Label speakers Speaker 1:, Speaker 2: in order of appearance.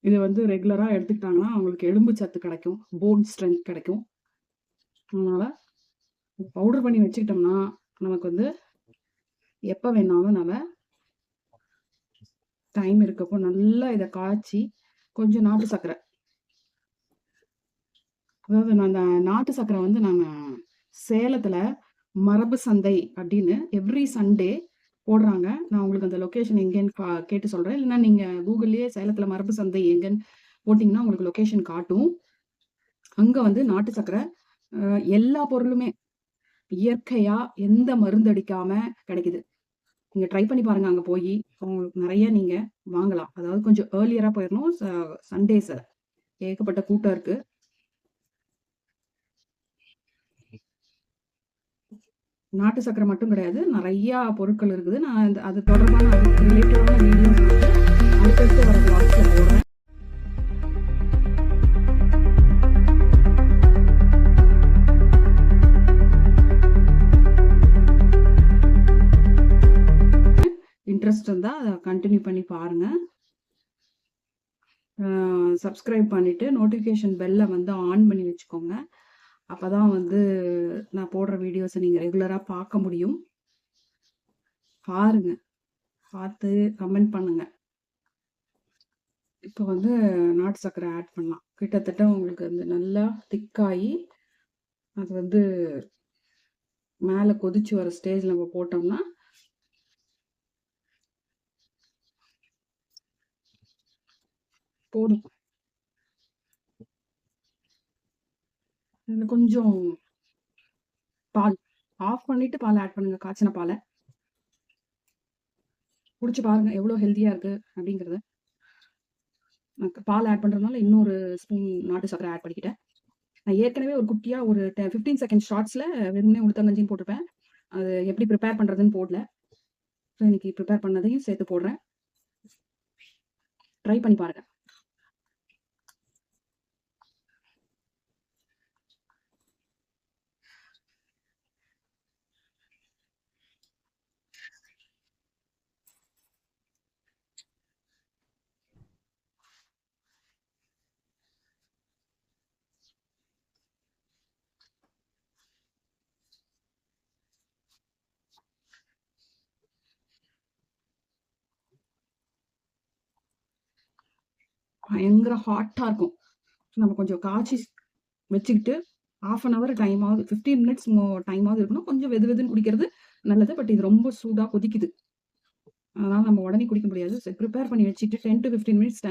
Speaker 1: இது வந்து ரெகுலரா எடுத்துக்கிட்டாங்கன்னா, அவங்களுக்கு எலும்பு சத்து கிடைக்கும். போன் ஸ்ட்ரென்த் கிடைக்கும். அதனால பவுடர் பண்ணி வச்சுக்கிட்டோம்னா, நமக்கு வந்து எப்ப வேணாலும் நம்ம டைம் இருக்கப்போ நல்லா இத காய்ச்சி, கொஞ்சம் நாட்டு சர்க்கரை. அதாவது நான் அந்த நாட்டு சர்க்கரை வந்து நாங்க சேலத்துல மரபு சந்தை அப்படின்னு எவ்ரி சண்டே போடுறாங்க. நான் உங்களுக்கு அந்த லொகேஷன் எங்கேன்னு கேட்டு சொல்றேன். இல்லைன்னா நீங்க கூகுள்லயே சேலத்துல மரபு சந்தை எங்கன்னு போட்டீங்கன்னா உங்களுக்கு லொகேஷன் காட்டும். அங்க வந்து நாட்டு சர்க்கரை எல்லா பொருளுமே இயற்கையா எந்த மருந்து அடிக்காம கிடைக்குது. நீங்க ட்ரை பண்ணி பாருங்க அங்க போயி. உங்களுக்கு நெறைய நீங்க வாங்கலாம். அதாவது கொஞ்சம் ஏர்லியரா போயிரணும். சண்டேஸ் ஏகப்பட்ட கூட்டம் இருக்கு. நாட்டு சர்க்கரை மட்டும் கிடையாது. நெறையா பொருட்கள் இருக்குது. நான் அது தொடர்பான அதுக்கு ரிலேட்டடான வீடியோஸ் வந்து அடுத்தடுத்து வர வ்ளாக்ஸ்ல போடுறேன். இன்ட்ரெஸ்ட் இருந்தா அத கன்டின்யூ பண்ணி பாருங்க. சப்ஸ்கிரைப் பண்ணிட்டு நோட்டிஃபிகேஷன் பெல்ல வந்து ஆன் பண்ணி வச்சுக்கோங்க. அப்பதான் வந்து நான் போடுற வீடியோஸ நீங்க ரெகுலரா பார்க்க முடியும். பாருங்க. பார்த்து கமெண்ட் பண்ணுங்க. இப்போ வந்து நாட்டு சர்க்கரை ஆட் பண்ணலாம். கிட்டத்தட்ட உங்களுக்கு வந்து நல்லா திக்காயி, அது வந்து மேல கொதிச்சு வர ஸ்டேஜ்ல நம்ம போட்டோம்னா, போதும். இதுல கொஞ்சம் பால் ஆஃப் பண்ணிட்டு பால் ஆட் பண்ணுங்க. காய்ச்சின பால. குடிச்சு பாருங்க எவ்வளோ ஹெல்த்தியா இருக்கு அப்படிங்கிறத. பால் ஆட் பண்றதுனால இன்னொரு ஸ்பூன் நாட்டு சர்க்கரை ஆட் பண்ணிக்கிட்டேன். நான் ஏற்கனவே ஒரு குட்டியா ஒரு 15 செகண்ட் ஷார்ட்ஸ்ல வெறுமனே உளுத்தங்கஞ்சின்னு போட்டிருப்பேன். அது எப்படி ப்ரிப்பேர் பண்றதுன்னு போடல. ஸோ இன்னைக்கு ப்ரிப்பேர் பண்ணதையும் சேர்த்து போடுறேன். ட்ரை பண்ணி பாருங்க. பயங்கர ஹாட்டா இருக்கும். நம்ம கொஞ்சம் காய்ச்சி வச்சுக்கிட்டு 1/2 ஹவர் டைமாவது 15 மினிட்ஸ் டைமாவது இருக்கணும். கொஞ்சம் வெது வெதுன்னு குடிக்கிறது நல்லது. பட் இது ரொம்ப சூடா கொதிக்குது. அதனால நம்ம உடனே குடிக்க முடியாது. ப்ரிப்பேர் பண்ணி வச்சுட்டு 10 to 15 மினிட்ஸ் டைம்